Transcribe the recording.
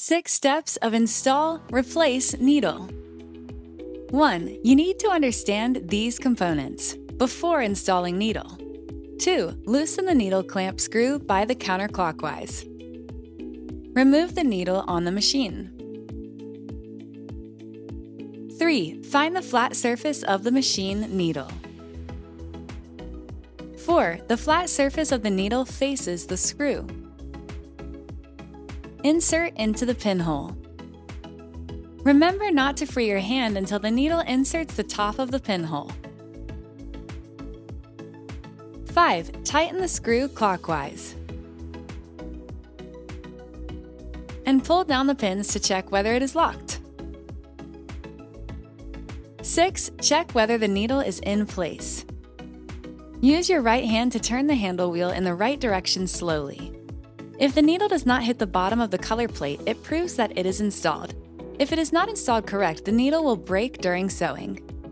6 steps of install, replace needle. 1. You need to understand these components before installing needle. 2. Loosen the needle clamp screw by the counterclockwise. Remove the needle on the machine. 3. Find the flat surface of the machine needle. 4. The flat surface of the needle faces the screw. Insert into the pinhole. Remember not to free your hand until the needle inserts the top of the pinhole. 5. Tighten the screw clockwise. And pull down the pins to check whether it is locked. 6. Check whether the needle is in place. Use your right hand to turn the handle wheel in the right direction slowly. If the needle does not hit the bottom of the color plate, it proves that it is installed. If it is not installed correct, the needle will break during sewing.